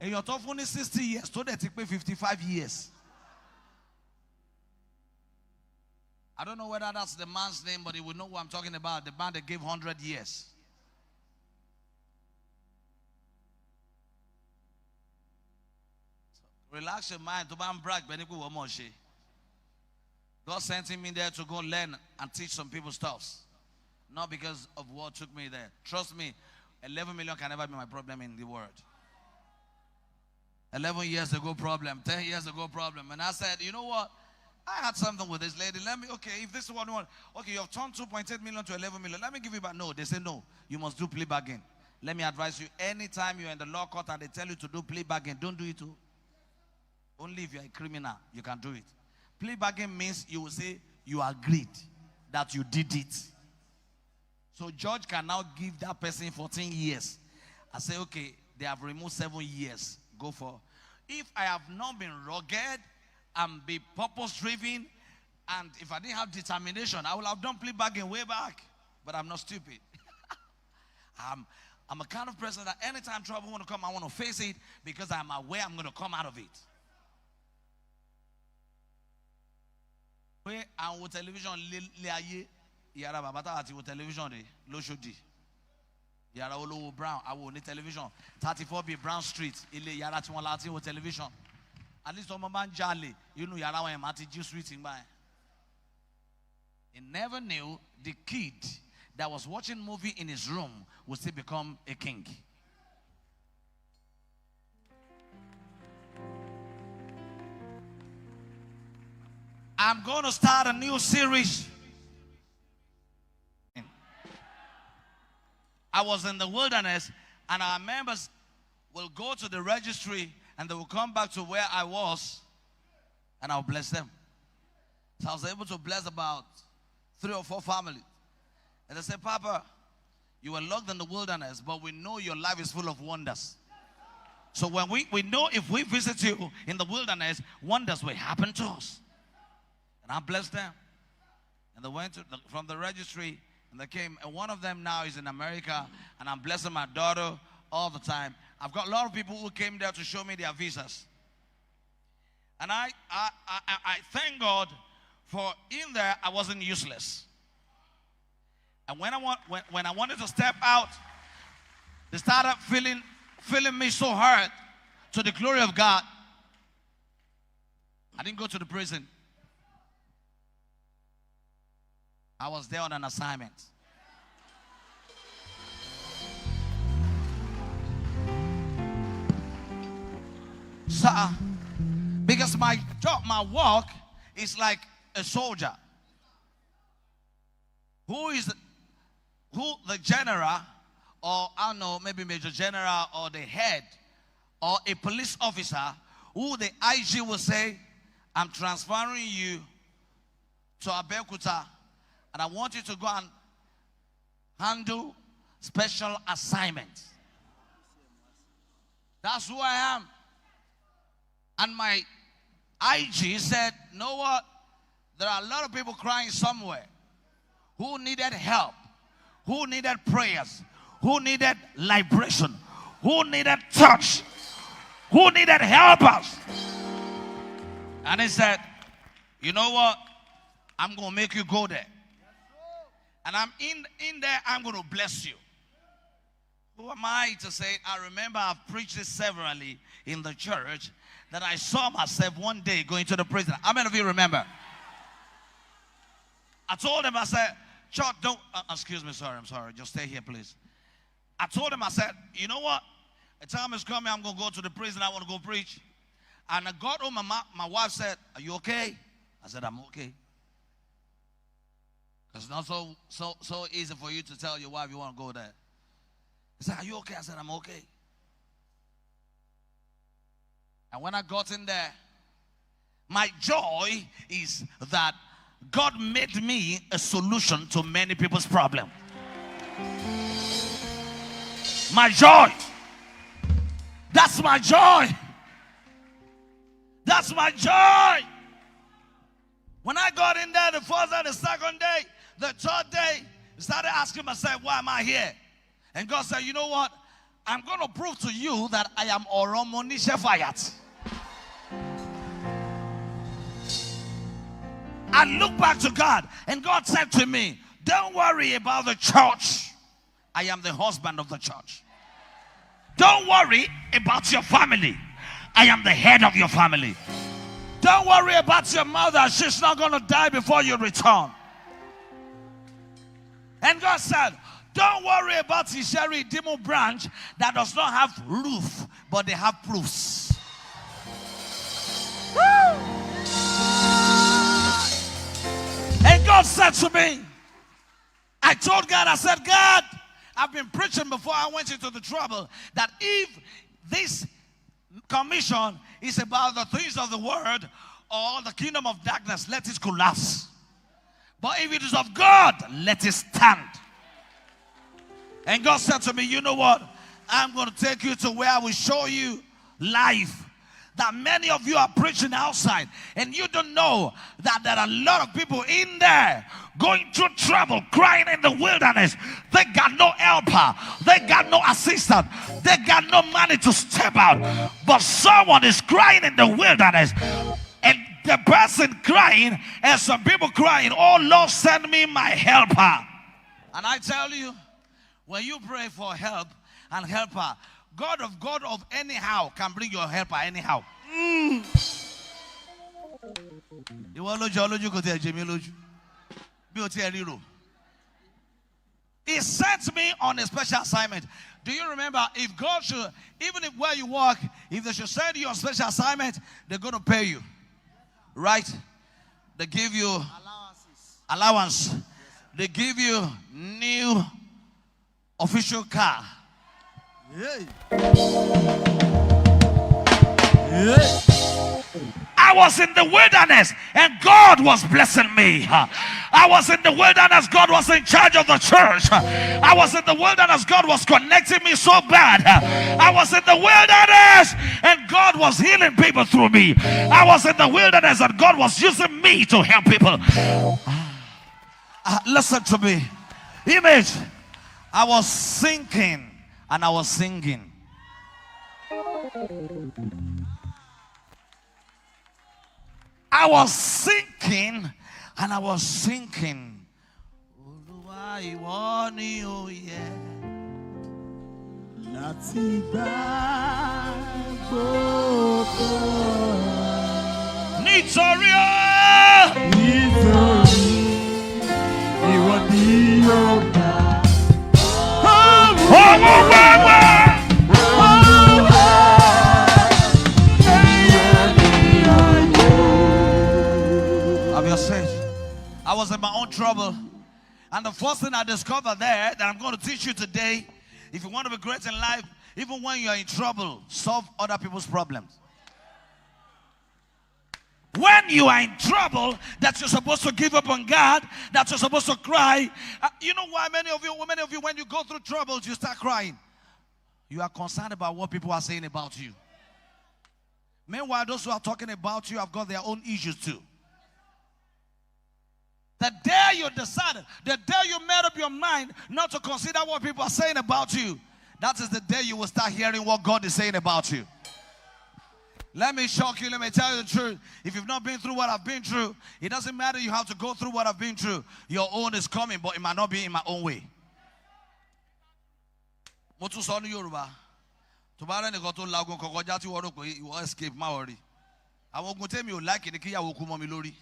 And you're talking only 60 years, so they take 55 years. I don't know whether that's the man's name, but he will know what I'm talking about. The man that gave 100 years. So relax your mind. God sent him in there to go learn and teach some people stuff. Not because of what took me there. Trust me, 11 million can never be my problem in the world. 11 years ago problem, 10 years ago problem. And I said, you know what? I had something with this lady. Let me, okay, if this is what you want, okay, you have turned 2.8 million to 11 million. Let me give you back. No, they say no. You must do plea bargain. Let me advise you, anytime you're in the law court and they tell you to do plea bargain, don't do it too. Only if you're a criminal, you can do it. Plea bargain means you will say you agreed that you did it. So judge can now give that person 14 years. I say, okay, they have removed 7 years. Go for. If I have not been rugged and be purpose-driven, and if I didn't have determination, I would have done plea bargain way back. But I'm not stupid. I'm a kind of person that anytime trouble want to come, I want to face it because I'm aware I'm going to come out of it. And with television, yara babata ati with television de lo shodi. Yara olowo Brown, I will need television. 34B Brown Street, ile yara ti won lati with television. At least on man jale, you know yara wan mati ju street in by. He never knew the kid that was watching movie in his room would still become a king. I'm going to start a new series. I was in the wilderness, and our members will go to the registry, and they will come back to where I was, and I'll bless them. So I was able to bless about 3 or 4 families. And they said, Papa, you were locked in the wilderness, but we know your life is full of wonders. So when we know if we visit you in the wilderness, wonders will happen to us. And I blessed them. And they went from the registry, and they came. And one of them now is in America, and I'm blessing my daughter all the time. I've got a lot of people who came there to show me their visas. And I thank God for in there I wasn't useless. And when I wanted to step out, they started feeling me so hurt to the glory of God. I didn't go to the prison. I was there on an assignment. So, because my job, my work is like a soldier. Who the general, or I don't know, maybe major general, or the head, or a police officer, who the IG will say, I'm transferring you to Abeokuta, and I want you to go and handle special assignments. That's who I am. And my IG said, you know what? There are a lot of people crying somewhere who needed help, who needed prayers, who needed liberation, who needed touch, who needed helpers. And he said, you know what? I'm going to make you go there. And I'm in there, I'm going to bless you. Who am I to say? I remember I've preached this severally in the church, that I saw myself one day going to the prison. How many of you remember? I told him, I said, Chuck, don't, excuse me, sorry, I'm sorry. Just stay here, please. I told him, I said, you know what? A time is coming, I'm going to go to the prison, I want to go preach. And I got home, my wife said, are you okay? I said, I'm okay. It's not so easy for you to tell your wife you want to go there. He said, are you okay? I said, I'm okay. And when I got in there, my joy is that God made me a solution to many people's problem. My joy. That's my joy. That's my joy. When I got in there the first day, the second day, the third day, I started asking myself, why am I here? And God said, you know what? I'm going to prove to you that I am Oromo Nishefayat. I look back to God, and God said to me, don't worry about the church. I am the husband of the church. Don't worry about your family. I am the head of your family. Don't worry about your mother. She's not going to die before you return. And God said, don't worry about the Sherry Demo branch that does not have roof, but they have proofs. Woo! And God said to me, I told God, I said, God, I've been preaching before I went into the trouble that if this commission is about the things of the word or the kingdom of darkness, let it collapse. But if it is of God, let it stand. And God said to me, you know what? I'm going to take you to where I will show you life. That many of you are preaching outside, and you don't know that there are a lot of people in there going through trouble, crying in the wilderness. They got no helper, they got no assistant, they got no money to step out. But someone is crying in the wilderness, and the person crying, and some people crying, oh Lord, send me my helper. And I tell you, when you pray for help and helper, God of anyhow can bring your helper anyhow. He sent me on a special assignment. Do you remember, if God should, even if where you work, if they should send you on special assignment, they're going to pay you. Right? They give you allowance. They give you new official car. I was in the wilderness and God was blessing me. I was in the wilderness, God was in charge of the church. I was in the wilderness, God was connecting me so bad. I was in the wilderness and God was healing people through me. I was in the wilderness and God was using me to help people. Listen to me. Image. I was sinking and I was singing. I was sinking and I was sinking. I was in my own trouble, and the first thing I discovered there that I'm going to teach you today, if you want to be great in life, even when you are in trouble, solve other people's problems. When you are in trouble, that you're supposed to give up on God, that you're supposed to cry. You know why many of you, when you go through troubles, you start crying? You are concerned about what people are saying about you. Meanwhile, those who are talking about you have got their own issues too. The day you decided, the day you made up your mind not to consider what people are saying about you, that is the day you will start hearing what God is saying about you. Let me shock you, let me tell you the truth. If you've not been through what I've been through, it doesn't matter you have to go through what I've been through. Your own is coming, but it might not be in my own way. Mo tún sọ ní Yorùbá. Tó bá rẹ́ nìkan tó lagun kọ̀kọ́já tí wọ́n rò pé ìwọ escape má worry. Àwọn ogun tèmi ò like ni kíyàwó kú mọ́ mi lórí.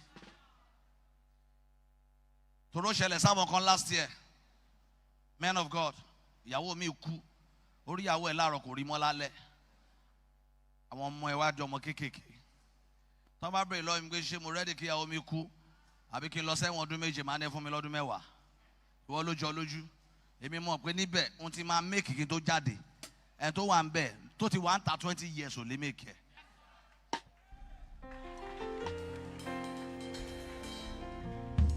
Toro ṣẹlẹ̀ sáwọn kan last year. Men of God. Ìyàwó mi kú. Orí ìyàwó ẹ̀ láàárọ̀ kò rí mọ́ lálẹ́. Àwọn ọmọ ẹ̀ wá jọ ọmọ kéékèèké. Tọ́ bá bèrè lọ́wọ́ mi pé ṣé mo ready kí ìyàwó mi kú àbí kí n lọ sẹ́wọ̀n ọdún méje máa ní fún mi lọ́dún mẹ́wàá. Ìwọ ló jọ lójú. Èmi mọ̀ pé níbẹ̀ ohun tí máa make kí n tó jáde. Ẹni tó wà ń bẹ̀ tó ti wà ń ta 20 years ò lè make ẹ̀.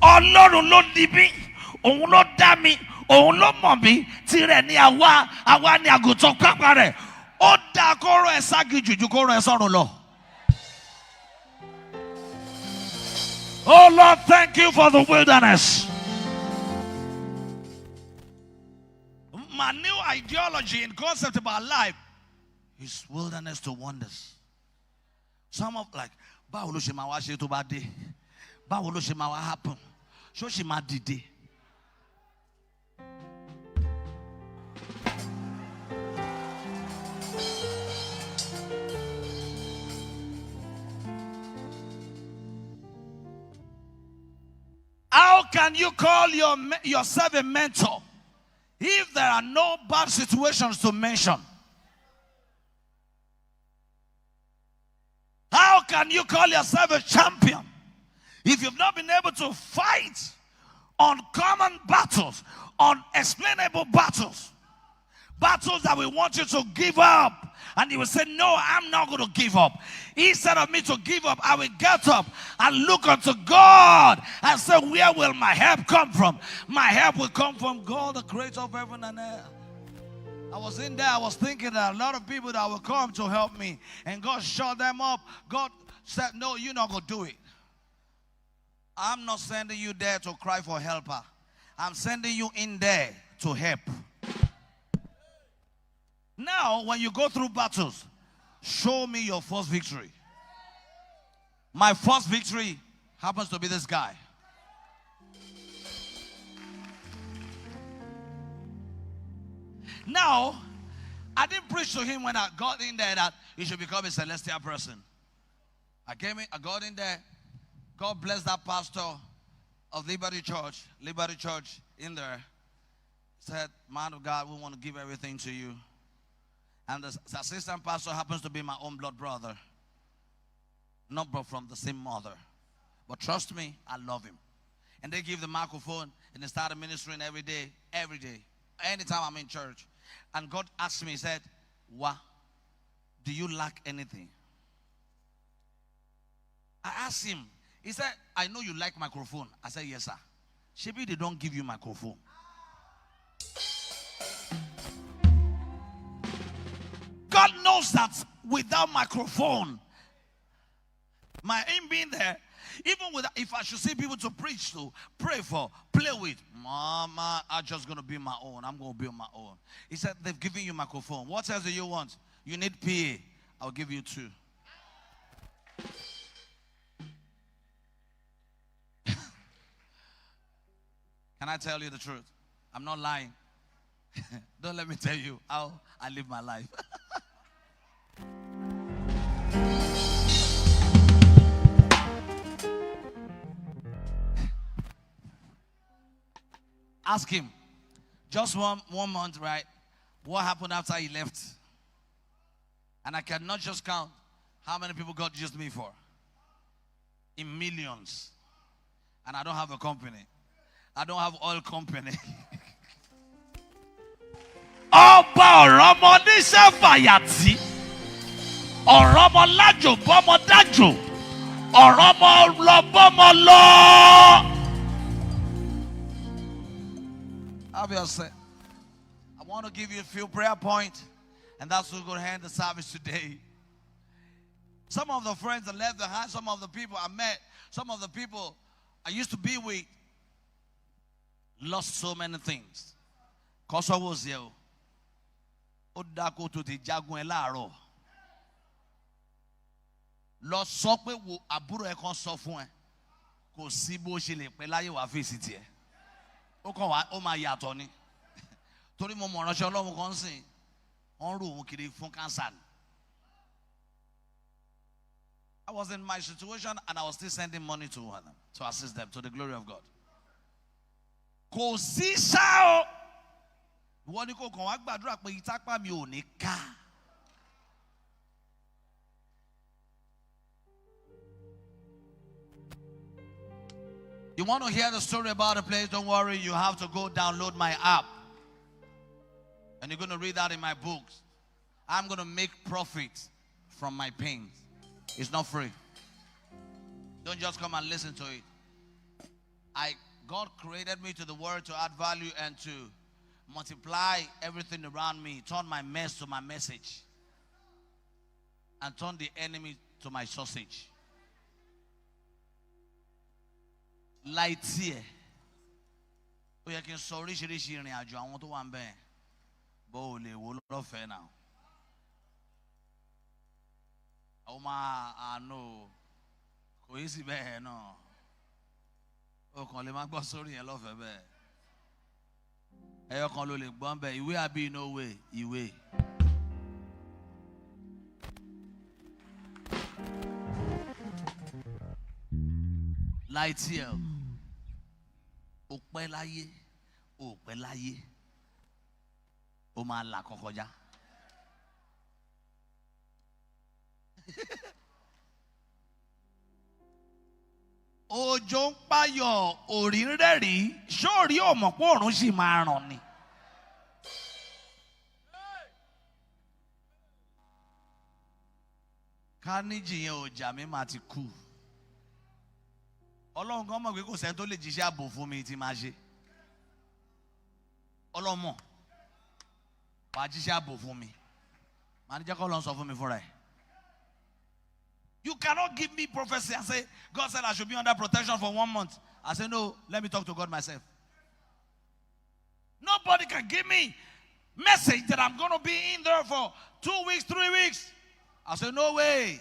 Ọlọ́run ló ní mí, òun ló dá mi, òun ló mọ̀ mí, tirẹ̀ ni àwa ni àgùntàn pápá rẹ̀. Ó dá kó rán ẹ ságì jùjú kó rán ẹ sọ́run lọ. Oh Lord, thank you for the wilderness. our new ideology and concept about life is wilderness to wonders. Some of like, báwo ló ṣe máa wá ṣe tó bá dé? Báwo ló ṣe máa wá happen? Ṣó ṣe máa dìde? How can you call yourself a mentor if there are no bad situations to mention? How can you call yourself a champion if you've not been able to fight uncommon battles, unexplainable battles, battles that we want you to give up? And you will say, no, I'm not going to give up. Instead of me to give up, I will get up and look unto God and say, where will my help come from? My help will come from God, the creator of heaven and earth. I was in there, I was thinking that a lot of people that will come to help me, and God shut them up. God said, no, you're not going to do it. I'm not sending you there to cry for helper. I'm sending you in there to help. Now, when you go through battles, show me your first victory. My first victory happens to be this guy. Now, I didn't preach to him when I got in there that he should become a celestial person. I got in there. God bless that pastor of Liberty Church in there. Said, man of God, we want to give everything to you. And the assistant pastor happens to be my own blood brother. Not from the same mother. But trust me, I love him. And they give the microphone and they started ministering every day. Anytime I'm in church. And God asked me, he said, "What? Do you lack anything?" I asked him. He said, "I know you like microphone." I said, "Yes, sir." Maybe they don't give you microphone. God knows that without microphone, my aim being there, even if I should see people to preach to, pray for, play with, Mama, I'm just going to be my own. I'm going to be on my own. He said, they've given you microphone. What else do you want? You need PA. I'll give you 2. Can I tell you the truth? I'm not lying. Don't let me tell you how I live my life. Ask him, just one month, right? What happened after he left? And I cannot just count how many people God used me for. In millions. And I don't have a company. I don't have oil company. Ọba ọ̀rọ̀mọ níṣẹ́ fàyàtì, ọ̀rọ̀mọ lájò bọ́mọ dájò, ọ̀rọ̀mọ lọ bọ́mọ lọ. Obviously, I want to give you a few prayer points, and that's who's going to hand the service today. Some of the friends that left behind, some of the people I met, some of the people I used to be with, lost so many things. Cause I was here. Odako to the jagun elaro. Lọ sọ pé wo àbúrò ẹ kan sọ fún ẹ. Kò sí bó ṣe lè pẹ́ láyé wá fèsì tiẹ̀. Ó kàn wá ó máa yàtọ̀ ni. Torí mo mọ̀ ránṣẹ́ Ọlọ́run kan sìn. Wọ́n rò òun kiri fún cancer. I was in my situation and I was still sending money to them to assist them to the glory of God. Kò sí ṣá o. Ìwọ ni kò kàn wá gbàdúrà pé ìtàpá mi ò ní ká. You want to hear the story about a place? Don't worry, you have to go download my app. And you're going to read that in my books. I'm going to make profit from my pains. It's not free. Don't just come and listen to it. God created me to the word to add value and to multiply everything around me. Turn my mess to my message. And turn the enemy to my sausage. Light here. Ó yẹ kí n sọ oríṣiríṣi ìrìn àjò àwọn tó wà ń bẹ̀. Bowley will not fair now. Oh my, no. Cohesive no. Oh, can le ma gbọ́ sórí yẹn lọ́fẹ̀ẹ́ bẹ́ẹ̀. Ẹyọ kan ló lè gbọ́n bẹ́ẹ̀. Ìwé àbí no way. Ìwé. Light here. Ó pẹ́ láyé. Ó pẹ́ láyé. Ó máa là kọkọjá. Òjò ń páyọ̀ òrì ń rẹ́rìí sóòrí ò mọ̀ pé òòrùn sì máa ràn ni. Káníjì yẹn ò jà mí máa ti kú. Ọlọ́run kan mọ̀ pé kò sẹ́ni tó lè jíṣẹ́ ààbò fún mi tí máa ṣe. Ọlọ́run mọ̀ wàá jíṣẹ́ ààbò fún mi. Màá ní jẹ́ kọ́ lọ́n sọ fún mi fúnra ẹ̀. You cannot give me prophecy and say, God said I should be under protection for 1 month. I say, no, let me talk to God myself. Nobody can give me message that I'm going to be in there for 2 weeks, 3 weeks. I say, no way.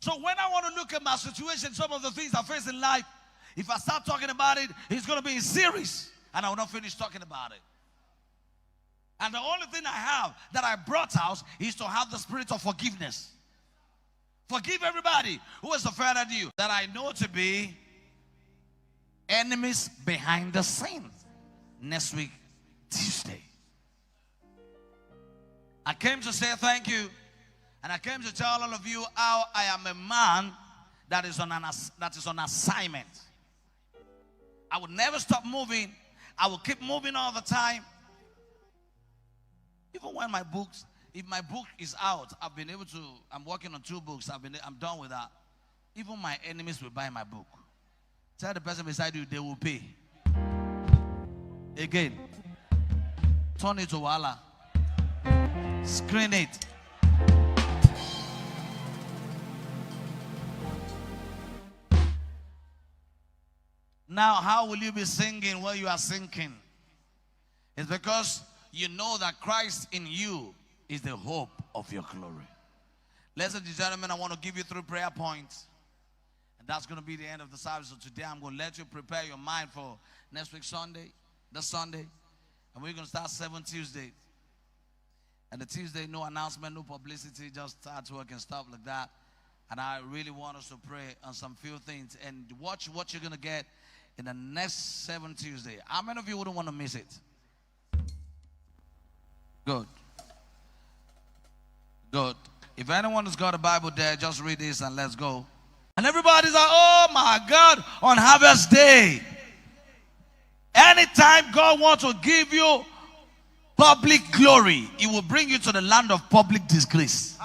So when I want to look at my situation, some of the things I face in life, if I start talking about it, it's going to be in series. And I will not finish talking about it. And the only thing I have that I brought out is to have the spirit of forgiveness. Forgive everybody who is offended you that I know to be enemies behind the scenes. Next week, Tuesday. I came to say thank you, and I came to tell all of you how I am a man that is on assignment. I will never stop moving. I will keep moving all the time. Even when if my book is out, I'm working on 2 books. I'm done with that. Even my enemies will buy my book. Tell the person beside you, they will pay. Again, turn it to Wala. Screen it. Now, how will you be singing while you are sinking? It's because you know that Christ in you is the hope of your glory. Ladies and gentlemen, I want to give you 3 prayer points. And that's going to be the end of the service. So today I'm going to let you prepare your mind for next week Sunday, this Sunday. And we're going to start 7 Tuesday. And the Tuesday, no announcement, no publicity, just start work and stuff like that. And I really want us to pray on some few things. And watch what you're going to get in the next 7 Tuesday. How many of you wouldn't want to miss it? Good. Good. If anyone has got a Bible there, just read this and let's go. And everybody's like, oh my God, on Harvest Day. Anytime God wants to give you public glory, He will bring you to the land of public disgrace.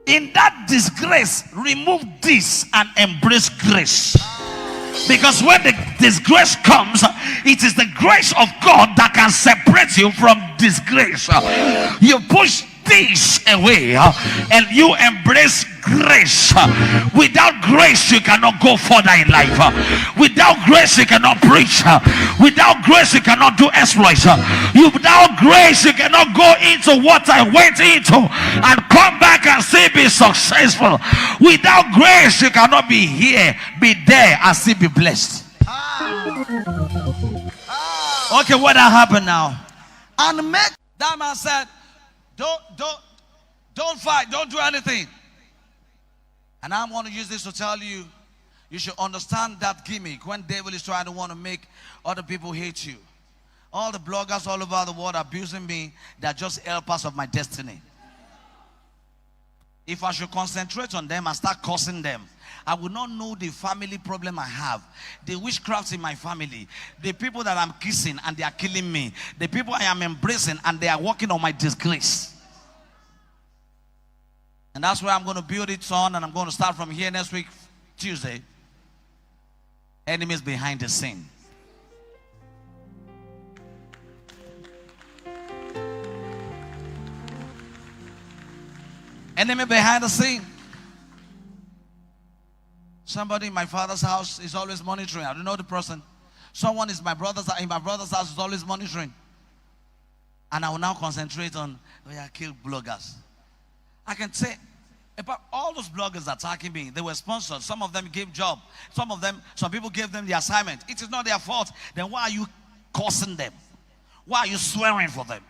In that disgrace, remove this and embrace grace. Because when the disgrace comes, it is the grace of God that can separate you from disgrace. You push this away and you embrace grace. Without grace, you cannot go further in life. Without grace, you cannot preach. Without grace, you cannot do exploits. Without grace, you cannot go into what I went into and come back and still be successful. Without grace, you cannot be here, be there, and still be blessed. Okay, what happened now? And make that man said, don't fight, don't do anything. And I'm going to use this to tell you, you should understand that gimmick when devil is trying to want to make other people hate you. All the bloggers all over the world abusing me, they're just helpers of my destiny. If I should concentrate on them and start cursing them, I will not know the family problem I have, the witchcraft in my family, the people that I'm kissing and they are killing me, the people I am embracing and they are working on my disgrace. And that's where I'm going to build it on, and I'm going to start from here next week, Tuesday. Enemies behind the scene. Enemy behind the scene. Somebody in my father's house is always monitoring. I don't know the person, Someone is in my brother's house is always monitoring. And I will now concentrate on, kill bloggers. I can say, about all those bloggers attacking me, they were sponsored. Some of them gave job. Some people gave them the assignment. It is not their fault. Then why are you cursing them? Why are you swearing for them?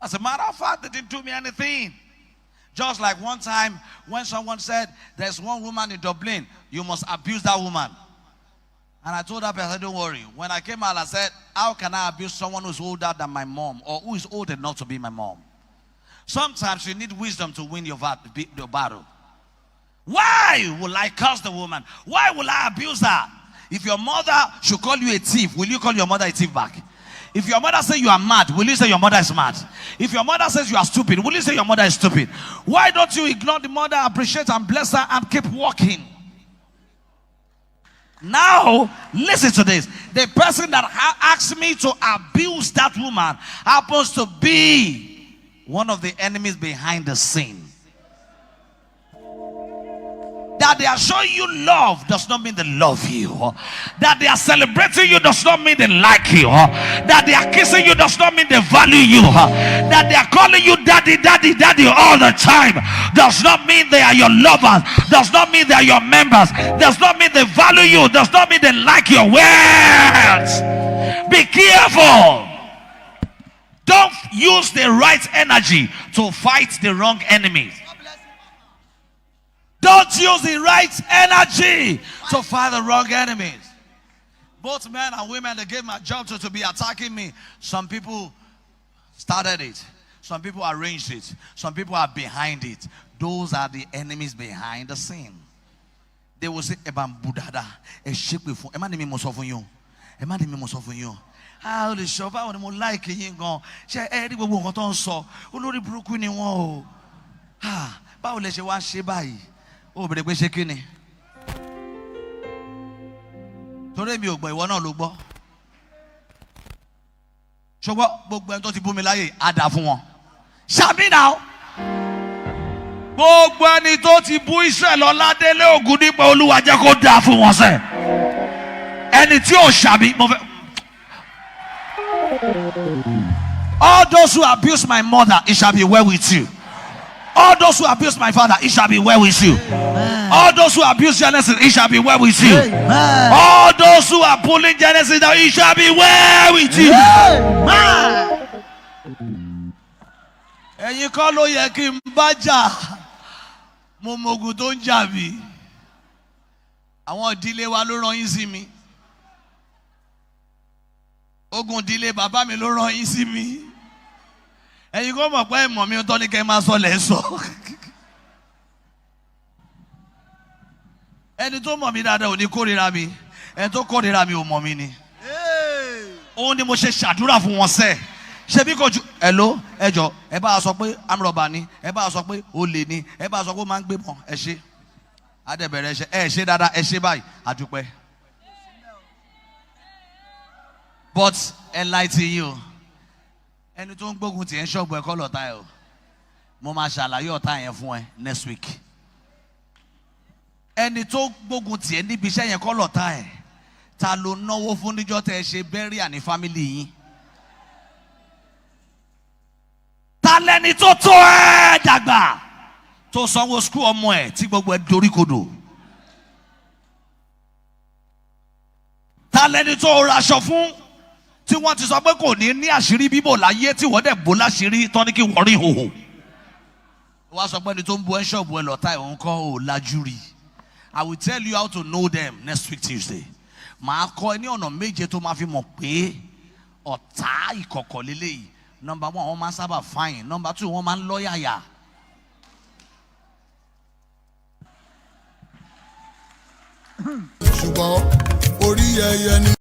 As a matter of fact, they didn't do me anything. Just like one time when someone said, there's one woman in Dublin, you must abuse that woman. And I told her, I said, don't worry. When I came out, I said, how can I abuse someone who's older than my mom, or who is old enough to be my mom? Sometimes you need wisdom to win your battle. Why will I curse the woman? Why will I abuse her? If your mother should call you a thief, will you call your mother a thief back? If your mother says you are mad, will you say your mother is mad? If your mother says you are stupid, will you say your mother is stupid? Why don't you ignore the mother, appreciate and bless her, and keep walking? Now, listen to this. The person that asked me to abuse that woman happens to be one of the enemies behind the scene. That they are showing you love does not mean they love you. That they are celebrating you does not mean they like you. That they are kissing you does not mean they value you. That they are calling you daddy, daddy, daddy all the time does not mean they are your lovers. Does not mean they are your members. Does not mean they value you. Does not mean they like your words. Be careful. Don't use the right energy to fight the wrong enemies. Don't use the right energy to fight the wrong enemies. Both men and women, they gave my job to be attacking me. Some people started it. Some people arranged it. Some people are behind it. Those are the enemies behind the scene. They will say, Ebambudada, a ship before. Emani most of you. Emani most of you. How the shop, I want to like it. Go. Share Eddie will want on so. Uluri Brooklyn in one. Ha, Bowle, she was she buy. Oh, but they were shaking it. Torí mi ò gbọ́ ìwọ náà ló gbọ́. Ṣùgbọ́n gbogbo ẹni tó ti bú mi láyé á dà fún wọn. Ṣàmì náà. Gbogbo ẹni tó ti bú Israel Oladele Ògúndípẹ̀ Olúwa jẹ́ kó dà fún wọn sẹ́. Ẹni tí ò ṣàmì mo fẹ́. All those who abuse my mother, it shall be well with you. All those who abuse my father, it shall be well with you. Amen. All those who abuse Genesis, it shall be well with you. Amen. All those who are pulling Genesis down, it shall be well with you. Ẹ̀yin kọ́ ló yẹ kí n bá jà, mo mọ̀gùn tó ń jà mí. Àwọn ìdílé wa ló rán yín sí mi. Ogun ìdílé bàbá mi ló rán yín sí mi. Ẹ̀yin kò mọ̀ pé ìmọ̀ mi tó ní kẹ́ máa sọ lẹ́ sọ. Ẹni tó mọ̀ mí dáadáa ò ní kórìíra mi. Ẹni tó kórìíra mi ò mọ̀ mí ni. Òun ni mo ṣe ṣàdúrà fún wọn sẹ́. Ṣé bí kò ju ẹ̀ló ẹjọ́ ẹ bá a sọ pé amúrọ̀bà ni ẹ bá a sọ pé olè ni ẹ bá a sọ pé ó máa ń gbé bọ̀ ẹ ṣe. Adébẹ̀rẹ̀ ẹ ṣe dáadáa ẹ ṣe báyìí àdúpẹ́. But enlighten you. Ẹni tó ń gbógun tì ẹ́ ṣọ́ọ̀bù ẹ̀kọ́ lọ́ta ẹ̀ o. Mo máa ṣàlàyé ọ̀tá yẹn fún ẹ next week. Ẹni tó gbógun tì ẹ́ níbi iṣẹ́ yẹn kọ́ lọ́ta ẹ̀. Ta ló náwó fún níjọ́ tẹ́ ẹ ṣe bẹ́ríà ní fámìlì yín? Ta lẹni tó tó ẹ dàgbà? Tó sanwó skul ọmọ ẹ̀ tí gbogbo ẹ dorí kodò? Ta lẹni tó raṣọ fún? Tí wọ́n ti sọ pé kò ní àṣírí bíbò láyé tí wọ́n dẹ̀ bò láṣírí tán ní kí wọ́n rí hòhò. Wọ́n sọ pé ẹni tó ń bu ẹ́ ṣọ́ọ̀bù ẹ lọ́ta ẹ̀ ń kọ́ ò lájú rí. I will tell you how to know them next week Tuesday. Màá kọ́ ẹ ní ọ̀nà méje tó máa fi mọ̀ pé ọ̀tá ìkọ̀kọ̀ lélẹ́yìí. Number 1, wọ́n máa ń sábà fine. Number 2, wọ́n máa ń lọ́yàyà. Ṣùgbọ́n orí ẹyẹ ni.